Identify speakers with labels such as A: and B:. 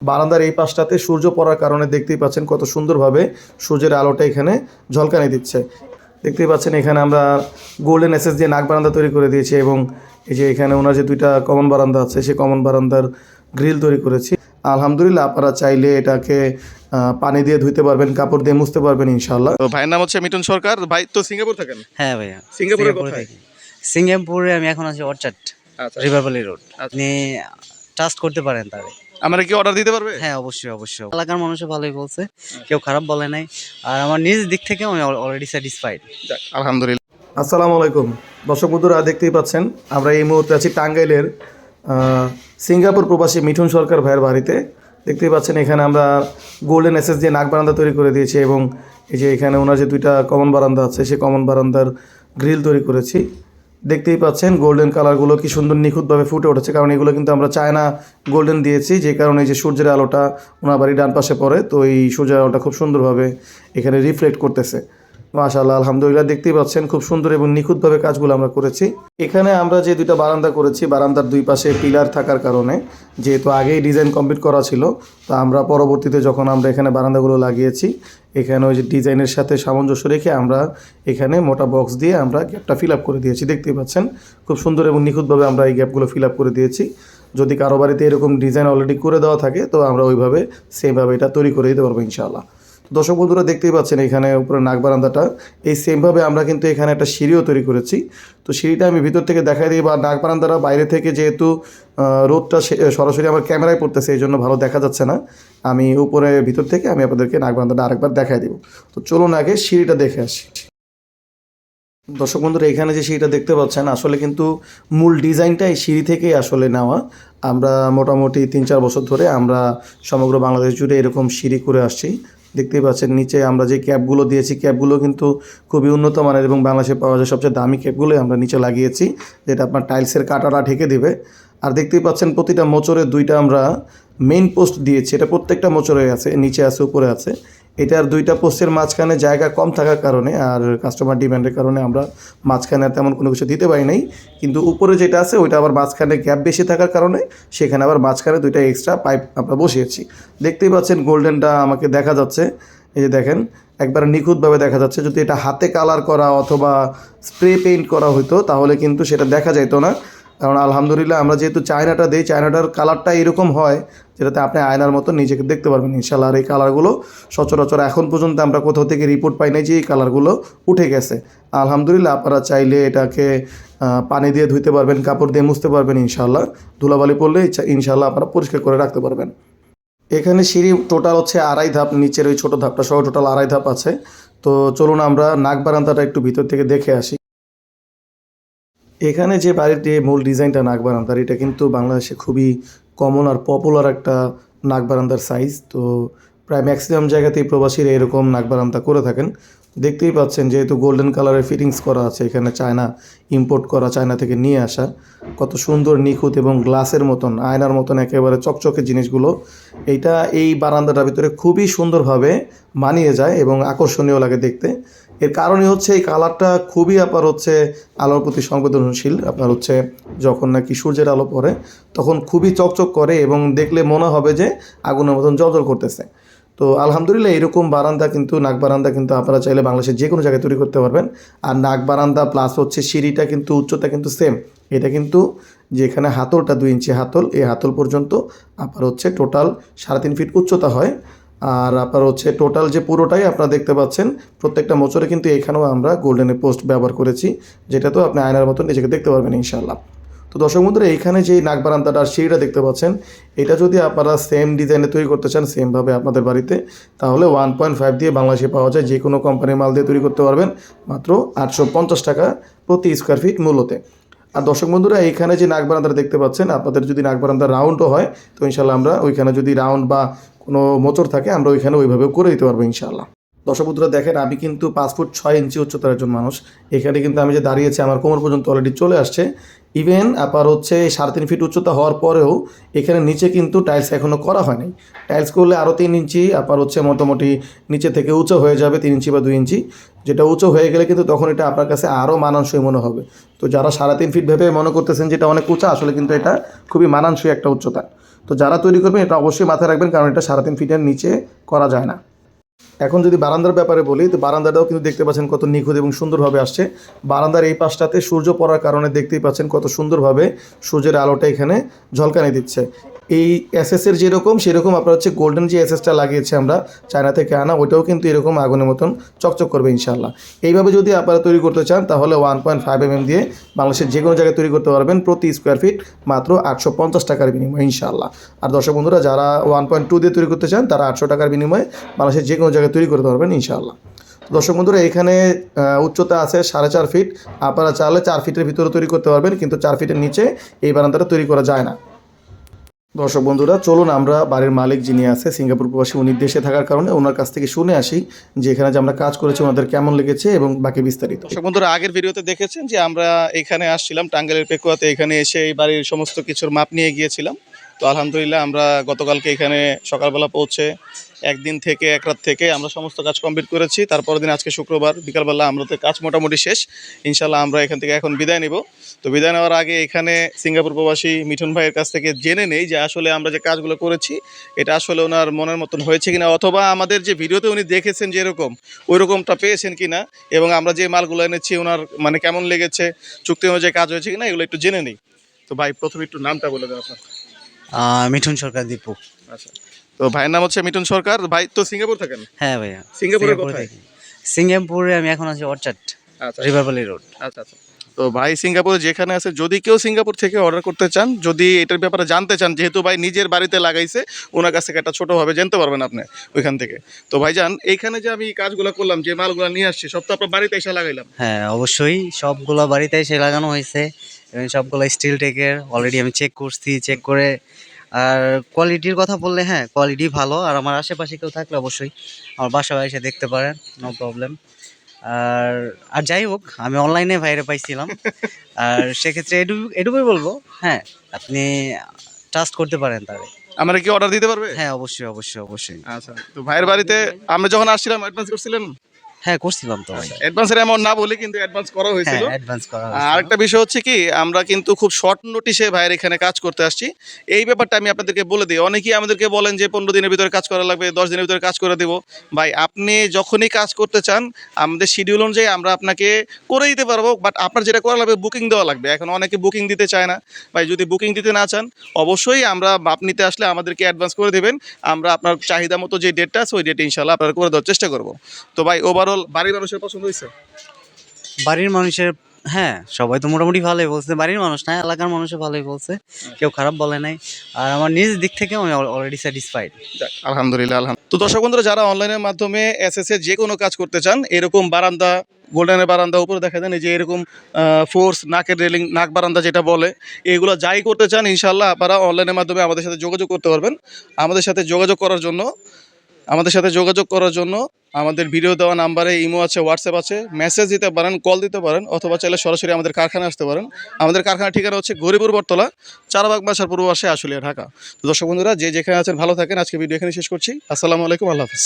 A: বারান্দার এই পাশটাতে সূর্য পড়ার কারণে দেখতেই পাচ্ছেন কত সুন্দরভাবে সূর্যের আলোটা এখানে ঝলকানি দিচ্ছে। দেখতেই পাচ্ছেন এখানে আমরা গোল্ডেন এসএস দিয়ে নাক বারান্দা তৈরি করে দিয়েছি এবং এই যে এখানে ওনার যে দুইটা কমন বারান্দা আছে সেই কমন বারান্দার গ্রিল তৈরি করেছি। আলহামদুলিল্লাহ আপনারা চাইলে এটাকে পানি দিয়ে ধুইতে পারবেন, কাপড় দিয়ে মুছতে পারবেন ইনশাআল্লাহ। তো ভাইয়ের নাম হচ্ছে মিঠুন সরকার। ভাই তো সিঙ্গাপুর থাকেন?
B: হ্যাঁ ভাইয়া,
A: সিঙ্গাপুরের কোথায়?
B: থাকি। সিঙ্গাপুরে আমি এখন আছি অর্চার্ড,
A: আচ্ছা,
B: রিভার ভ্যালি রোড।
A: আচ্ছা।
B: আপনি ট্রাস্ট করতে পারেন তারে।
A: আমরা কি অর্ডার দিতে পারবে?
B: হ্যাঁ অবশ্যই অবশ্যই, এলাকার মানুষও ভালোই বলছে, কেউ খারাপ বলে নাই। আর আমার নিজ দিক থেকে আমি অলরেডি স্যাটিসফাইড।
A: আলহামদুলিল্লাহ। আসসালামু আলাইকুম দর্শক বন্ধুরা, দেখতেই পাচ্ছেন আমরা এই মুহূর্তে আছি টাঙ্গাইলের সিঙ্গাপুর প্রবাসী মিঠুন সরকার ভাইয়ের বাড়িতে। দেখতেই পাচ্ছেন এখানে আমরা গোল্ডেন এসএস দিয়ে নাক বারান্দা তৈরি করে দিয়েছি এবং এই যে এখানে ওনার যে দুইটা কমন বারান্দা আছে সেই কমন বারান্দার গ্রিল তৈরি করেছি। দেখতেই পাচ্ছেন গোল্ডেন কালারগুলো কি সুন্দর নিখুঁতভাবে ফুটে উঠেছে, কারণ এগুলো কিন্তু আমরা চায়না গোল্ডেন দিয়েছি, যে কারণে যে সূর্যের আলোটা ওনার বাড়ির ডান পাশে পড়ে, তো এই সূর্যের আলোটা খুব সুন্দরভাবে এখানে রিফ্লেক্ট করতেছে। মাশাআল্লাহ, আলহামদুলিল্লাহ। দেখতেই পাচ্ছেন খুব সুন্দর এবং নিখুঁতভাবে কাজগুলো আমরা করেছি। এখানে আমরা যে দুইটা বারান্দা করেছি, বারান্দার দুই পাশে পিলার থাকার কারণে, যেহেতু আগেই ডিজাইন কমপ্লিট করা ছিল, তো আমরা পরবর্তীতে যখন আমরা এখানে বারান্দাগুলো লাগিয়েছি, এখানে ওই যে ডিজাইনের সাথে সামঞ্জস্য রেখে আমরা এখানে মোটা বক্স দিয়ে আমরা গ্যাপটা ফিল আপ করে দিয়েছি। দেখতেই পাচ্ছেন খুব সুন্দর এবং নিখুঁতভাবে আমরা এই গ্যাপগুলো ফিল আপ করে দিয়েছি। যদি কারো বাড়িতে এরকম ডিজাইন অলরেডি করে দেওয়া থাকে তো আমরা ওইভাবে সেমভাবে এটা তৈরি করে দিতে পারবো ইনশাআল্লাহ। দর্শক বন্ধুরা দেখতেই পাচ্ছেন এখানে উপরে নাক বারান্দাটা এই সেমভাবে আমরা কিন্তু এখানে একটা সিঁড়িও তৈরি করেছি। তো সিঁড়িটা আমি ভিতর থেকে দেখাই দিই, বা নাক বারান্দাটা বাইরে থেকে যেহেতু রোদটা সরাসরি আমার ক্যামেরায় পড়তেছে এই জন্য ভালো দেখা যাচ্ছে না, আমি উপরে ভিতর থেকে আমি আপনাদেরকে নাক বারান্দাটা আরেকবার দেখাই দিব। তো চলুন আগে সিঁড়িটা দেখে আসি। দর্শক বন্ধুরা এখানে যে সিঁড়িটা দেখতে পাচ্ছেন আসলে কিন্তু মূল ডিজাইনটাই সিঁড়ি থেকেই আসলে নেওয়া। আমরা মোটামুটি 3-4 বছর ধরে আমরা সমগ্র বাংলাদেশ জুড়ে এরকম সিঁড়ি করে আসছি। দেখতেই পাচ্ছেন নিচে আমরা যে ক্যাপগুলো দিয়েছি, ক্যাপগুলো কিন্তু খুবই উন্নত মানের এবং বাংলাদেশে পাওয়া যায় সবচেয়ে দামি ক্যাপগুলোই আমরা নিচে লাগিয়েছি, যেটা আপনার টাইলসের কাঁটাটা ঢেকে দেবে। আর দেখতেই পাচ্ছেন প্রতিটা মোচরে দুইটা আমরা মেইন পোস্ট দিয়েছি, এটা প্রত্যেকটা মোচরে আছে, নিচে আছে উপরে আছে। এটার দুইটা পোস্টের মাঝখানে জায়গা কম থাকার কারণে আর কাস্টমার ডিমান্ডের কারণে আমরা মাঝখানে তেমন কোনো কিছু দিতে পারি নাই, কিন্তু উপরে যেটা আছে ওইটা আবার মাঝখানে গ্যাপ বেশি থাকার কারণে সেখানে আবার মাঝখানে দুইটা এক্সট্রা পাইপ আমরা বসিয়েছি। দেখতেই পাচ্ছেন গোল্ডেনটা আমাকে দেখা যাচ্ছে, এই যে দেখেন একবার নিখুঁতভাবে দেখা যাচ্ছে। যদি এটা হাতে কালার করা অথবা স্প্রে পেইন্ট করা হতো তাহলে কিন্তু সেটা দেখা যেত না, কারণ আলহামদুলিল্লাহ আমরা যেহেতু চায়নাটা দিই, চায়নাটার কালারটা এরকম হয় যেটাতে আপনি আয়নার মতো নিজেকে দেখতে পারবেন ইনশাআল্লাহ। আর এই কালারগুলো সচরাচর এখন পর্যন্ত আমরা কোথাও থেকে রিপোর্ট পাই নাই যে এই কালারগুলো উঠে গেছে। আলহামদুলিল্লাহ আপনারা চাইলে এটাকে পানি দিয়ে ধুইতে পারবেন, কাপড় দিয়ে মুছতে পারবেন ইনশাআল্লাহ। ধুলাবালি পড়লে ইনশাআল্লাহ আপনারা পরিষ্কার করে রাখতে পারবেন। এখানে সিঁড়ি টোটাল হচ্ছে 2.5 ধাপ, নিচের ওই ছোটো ধাপটা সহ টোটাল 2.5 ধাপ আছে। তো চলুন আমরা নাক বারান্দাটা একটু ভিতর থেকে দেখে আসি। এখানে যে বাড়ির যে মূল ডিজাইনটা নাক বারান্দার, এটা কিন্তু বাংলাদেশে খুবই কমন আর পপুলার একটা নাক বারান্দার সাইজ। তো প্রায় ম্যাক্সিমাম জায়গাতেই প্রবাসীরা এরকম নাক বারান্দা করে থাকেন। দেখতেই পাচ্ছেন যেহেতু গোল্ডেন কালারের ফিটিংস করা আছে, এখানে চায়না ইম্পোর্ট করা, চায়না থেকে নিয়ে আসা, কত সুন্দর নিখুঁত এবং গ্লাসের মতন আয়নার মতন একেবারে চকচকে জিনিসগুলো এইটা এই বারান্দাটার ভিতরে খুবই সুন্দরভাবে মানিয়ে যায় এবং আকর্ষণীয় লাগে দেখতে। এর কারণই হচ্ছে এই কালারটা খুবই আপনার হচ্ছে আলোর প্রতি সংবেদনশীল। আপনার হচ্ছে যখন নাকি সূর্যের আলো পড়ে তখন খুবই চকচক করে এবং দেখলে মনে হবে যে আগুনের মতন জ্বলজ্বল করতেছে। তো আলহামদুলিল্লাহ এরকম বারান্দা কিন্তু নাক বারান্দা কিন্তু আপনারা চাইলে বাংলাদেশের যে কোনো জায়গায় তৈরি করতে পারবেন। আর নাক বারান্দা প্লাস হচ্ছে সিঁড়িটা কিন্তু উচ্চতা কিন্তু সেম, এটা কিন্তু যেখানে হাতলটা 2 ইঞ্চি হাতল, এই হাতল পর্যন্ত আপনার হচ্ছে টোটাল 3.5 ফিট উচ্চতা হয়। আর আপনার হচ্ছে টোটাল যে পুরোটাই আপনারা দেখতে পাচ্ছেন প্রত্যেকটা মোচরে কিন্তু এখানেও আমরা গোল্ডেনের পোস্ট ব্যবহার করেছি, যেটা তো আপনি আয়নার মতন নিজেকে দেখতে পারবেন ইনশাআল্লাহ। তো দর্শক বন্ধুরা এইখানে যে নাক বারান্দাটা আর সিঁড়িটা দেখতে পাচ্ছেন, এটা যদি আপনারা সেম ডিজাইনে তৈরি করতে চান সেমভাবে আপনাদের বাড়িতে, তাহলে 1.5 দিয়ে বাংলাদেশে পাওয়া যায়, যে কোনো কোম্পানির মাল দিয়ে তৈরি করতে পারবেন মাত্র 850 টাকা প্রতি স্কোয়ার ফিট মূল্যতে। আর দর্শক বন্ধুরা এইখানে যে নাক বারান্দাটা দেখতে পাচ্ছেন, আপনাদের যদি নাক বারান্দা রাউন্ডও হয় তো ইনশাআল্লাহ আমরা ওইখানে যদি রাউন্ড বা কোনো মোচর থাকে আমরা ওইখানে ওইভাবেও করে দিতে পারবো ইনশাআল্লাহ। দর্শক বন্ধুরা দেখেন আমি কিন্তু 5 ফুট 6 ইঞ্চি উচ্চতার একজন মানুষ, এখানে কিন্তু আমি যে দাঁড়িয়েছি আমার কোমর পর্যন্ত অলরেডি চলে আসছে। ইভেন আপনার হচ্ছে 3.5 ফিট উচ্চতা হওয়ার পরেও এখানে নিচে কিন্তু টাইলস এখনও করা হয় নাই। টাইলস করলে আরও 3 ইঞ্চি আপনার হচ্ছে মোটামুটি নিচে থেকে উঁচু হয়ে যাবে, 3 ইঞ্চি বা 2 ইঞ্চি, যেটা উঁচু হয়ে গেলে কিন্তু তখন এটা আপনার কাছে আরও মানানসই মনে হবে। তো যারা 3.5 ফিট ভেবে মনে করতেছেন যেটা অনেক উঁচা, আসলে কিন্তু এটা খুবই মানানসই একটা উচ্চতা। তো যারা তৈরি করবেন এটা অবশ্যই মাথায় রাখবেন, কারণ এটা 3.5 ফিটের নিচে করা যায় না। এখন যদি বারান্দার ব্যাপারে বলি, তো বারান্দাটাও কিন্তু দেখতে পাচ্ছেন কত নিখুঁত এবং সুন্দরভাবে আসছে। বারান্দার এই পাশটাতে সূর্য পড়ার কারণে দেখতেই পাচ্ছেন কত সুন্দরভাবে সূর্যের আলোটা এখানে ঝলকানি দিচ্ছে। এই এসএসের যেরকম সেরকম আপনার হচ্ছে গোল্ডেন যে এসএসটা লাগিয়েছে আমরা চায়না থেকে আনা, ওইটাও কিন্তু এরকম আগুনের মতন চকচক করবে ইনশাল্লাহ। এইভাবে যদি আপনারা তৈরি করতে চান তাহলে 1.5 mm দিয়ে বাংলাদেশের যে কোনো জায়গায় তৈরি করতে পারবেন, প্রতি স্কোয়ার ফিট মাত্র 850 টাকার বিনিময়ে ইনশাল্লাহ। আর দর্শক বন্ধুরা যারা 1.2 দিয়ে তৈরি করতে চান তারা 800 টাকার বিনিময়ে বাংলাদেশের যে কোনো জায়গায় তৈরি করতে পারবেন ইনশাআল্লাহ। দর্শক বন্ধুরা এখানে উচ্চতা আছে 4.5 ফিট, আপনারা চাইলে 4 ফিটের ভিতরে তৈরি করতে পারবেন, কিন্তু 4 ফিটের নিচে এই বারান্দাটা তৈরি করা যায় না। দর্শক বন্ধুরা চলুন আমরা বাড়ির মালিক যিনি আছে সিঙ্গাপুর প্রবাসী, উনি দেশে থাকার কারণে ওনার কাছ থেকে শুনে আসি যে এখানে যে আমরা কাজ করেছি ওনাদের কেমন লেগেছে এবং বাকি বিস্তারিত।
C: দর্শক বন্ধুরা আগের ভিডিওতে দেখেছেন যে আমরা এখানে আসছিলাম টাঙ্গাইলের পেকুয়াতে, এখানে এসে এই বাড়ির সমস্ত কিছুর মাপ নিয়ে গিয়েছিলাম। তো আলহামদুলিল্লাহ আমরা গতকালকে এখানে সকালবেলা পৌঁছে একদিন থেকে এক রাত থেকে আমরা সমস্ত কাজ কমপ্লিট করেছি। তারপরের দিন আজকে শুক্রবার বিকালবেলা আমাদের কাজ মোটামুটি শেষ। ইনশাল্লাহ আমরা এখান থেকে এখন বিদায় নেব। তো বিদায় নেওয়ার আগে এখানে সিঙ্গাপুর প্রবাসী মিঠুন ভাইয়ের কাছ থেকে জেনে নেই যে আসলে আমরা যে কাজগুলো করেছি এটা আসলে ওনার মনের মতন হয়েছে কিনা, অথবা আমাদের যে ভিডিওতে উনি দেখেছেন যেরকম ওই রকমটা পেয়েছেন কিনা, এবং আমরা যে মালগুলো এনেছি ওনার মানে কেমন লেগেছে, চুক্তি অনুযায়ী কাজ হয়েছে কিনা, এগুলো একটু জেনে নিই। তো ভাই প্রথমে একটু নামটা বলে দেন আপনার।
B: মিঠুন সরকার দীপু।
C: আচ্ছা, তো ভাইয়ের নাম হচ্ছে মিঠুন সরকার। ভাই তো সিঙ্গাপুর থাকেন?
B: হ্যাঁ ভাইয়া,
C: সিঙ্গাপুরে কোথায়?
B: থাকি। সিঙ্গাপুরে আমি এখন আছি অর্চার্ড,
C: আচ্ছা
B: রিভারভ্যালি রোড।
C: আচ্ছা আচ্ছা। তো ভাই সিঙ্গাপুরে যেখানে আছে, যদি কেউ সিঙ্গাপুর থেকে অর্ডার করতে চান, যদি এটার ব্যাপারে জানতে চান, যেহেতু ভাই নিজের বাড়িতে লাগাইছে, ওনার কাছ থেকে একটা ছোটোভাবে জানতে পারবেন আপনি ওইখান থেকে। তো ভাইজান এইখানে যে আমি কাজগুলো করলাম, যে মালগুলো নিয়ে আসছি সব তো আপনার বাড়িতে এসে লাগাইলাম?
B: হ্যাঁ অবশ্যই, সবগুলো বাড়িতে এসে লাগানো হয়েছে এবং সবগুলো স্টিল টেকের অলরেডি আমি চেক করছি, চেক করে। আর কোয়ালিটির কথা বললে হ্যাঁ কোয়ালিটি ভালো, আর আমার আশেপাশে কেউ থাকলে অবশ্যই আমার বাসায় এসে দেখতে পারেন, নো প্রবলেম। আর আর যাই হোক, আমি অনলাইনে ভাইরে পাইছিলাম, আর সেক্ষেত্রে এটুকুই বলবো, হ্যাঁ আপনি ট্রাস্ট করতে পারেন তারে।
C: আমরা কি অর্ডার দিতে পারবে?
B: হ্যাঁ অবশ্যই অবশ্যই অবশ্যই।
C: আচ্ছা, তো ভাইয়ের বাড়িতে আমরা যখন আসছিলাম অ্যাডভান্স করছিলেন?
B: হ্যাঁ করছিলাম তো ভাই।
C: অ্যাডভান্সের অ্যামাউন্ট না বলি, কিন্তু অ্যাডভান্স করা হয়েছিল।
B: হ্যাঁ অ্যাডভান্স করা হয়েছিল।
C: আরেকটা বিষয় হচ্ছে কি, আমরা কিন্তু খুব শর্ট নোটিশে ভাইয়ের এখানে কাজ করতে আসছি। এই ব্যাপারটা আমি আপনাদেরকে বলে দিই। অনেকেই আমাদেরকে বলেন যে 15 দিনের ভিতরে কাজ করা লাগবে, 10 দিনের ভিতরে কাজ করে দেবো। ভাই আপনি যখনই কাজ করতে চান আমাদের শিডিউল অনুযায়ী আমরা আপনাকে করে দিতে পারবো, বাট আপনার যেটা করা লাগবে বুকিং দেওয়া লাগবে। এখন অনেকে বুকিং দিতে চায় না। ভাই যদি বুকিং দিতে না চান অবশ্যই আমরা মাপ নিতে আসলে আমাদেরকে অ্যাডভান্স করে দেবেন। আমরা আপনার চাহিদা মতো যে ডেটটা আছে ওই ডেটে ইনশাল্লাহ আপনার করে দেওয়ার চেষ্টা করবো। তো ভাই ওভারঅল বাড়ির মানুষের পছন্দ হয়েছে?
B: বাড়ির মানুষের, হ্যাঁ সবাই তো মোটামুটি ভালোই বলছে, বাড়ির মানুষ না এলাকার মানুষও ভালোই বলছে, কেউ খারাপ বলে নাই। আর আমার নিজ দিক থেকে আমি অলরেডি স্যাটিসফাইড।
C: আলহামদুলিল্লাহ আলহামদুলিল্লাহ। তো দর্শক বন্ধুরা যারা অনলাইনের মাধ্যমে এসএস এর যে কোনো কাজ করতে চান, এরকম বারান্দা, গোল্ডেনের বারান্দা উপরে দেখা যায়, এই যে এরকম ফোর্স নাকের রেলিং, নাক বারান্দা যেটা বলে, এগুলো যাই করতে চান ইনশাল্লাহ আপনারা অনলাইনের মাধ্যমে আমাদের সাথে যোগাযোগ করতে পারবেন। আমাদের সাথে যোগাযোগ করার জন্য আমাদের ভিডিও দেওয়া নাম্বারে ইমো আছে, হোয়াটসঅ্যাপ আছে, মেসেজ দিতে পারেন, কল দিতে পারেন, অথবা চাইলে সরাসরি আমাদের কারখানায় আসতে পারেন। আমাদের কারখানার ঠিকানা হচ্ছে গরিপুর বটতলা, চারবাগ বাসার পূর্ব পাশে, আশুলিয়া, ঢাকা। তো দর্শক বন্ধুরা যে যেখানে আছেন ভালো থাকেন। আজকে ভিডিও এখানে শেষ করছি। আসসালামু আলাইকুম, আল্লাহ হাফিজ।